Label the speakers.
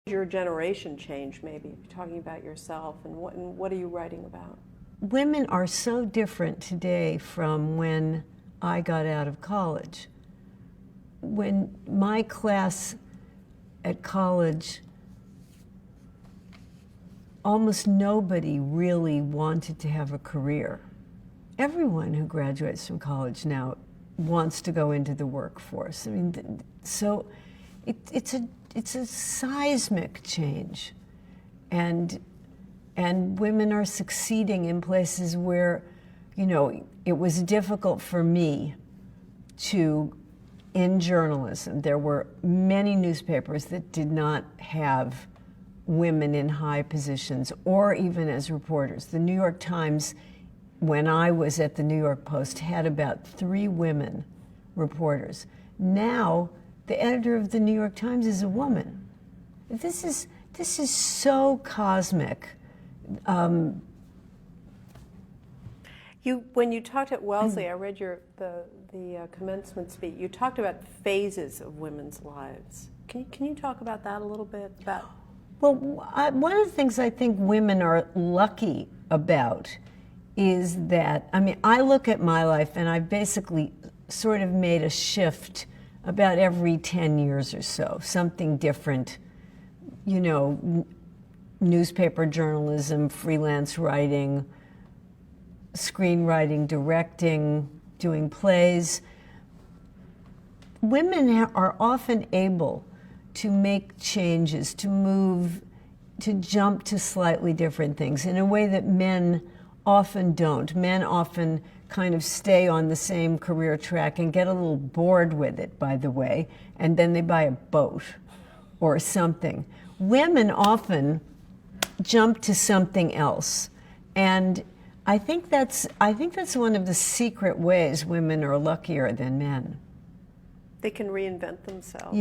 Speaker 1: Your generation change, maybe, if you're talking about yourself, and what are you writing about?
Speaker 2: Women are so different today from when I got out of college. When my class at college, almost nobody really wanted to have a career. Everyone who graduates from college now wants to go into the workforce. I mean, so it's a seismic change, and women are succeeding in places where, you know, it was difficult for me to, in journalism, there were many newspapers that did not have women in high positions or even as reporters. The New York Times, when I was at the New York Post, had about 3 women reporters. Now, the editor of the New York Times is a woman. This is so cosmic.
Speaker 1: When you talked at Wellesley, I read the commencement speech. You talked about phases of women's lives. Can you talk about that a little bit?
Speaker 2: Well, one of the things I think women are lucky about is that, I mean, I look at my life and I've basically sort of made a shift about every 10 years or so, something different, you know, newspaper journalism, freelance writing, screenwriting, directing, doing plays. Women are often able to make changes, to move, to jump to slightly different things in a way that men often don't. Men often kind of stay on the same career track and get a little bored with it, by the way, and then they buy a boat or something. Women often jump to something else, and I think that's one of the secret ways women are luckier than men.
Speaker 1: They can reinvent themselves.
Speaker 2: Yeah.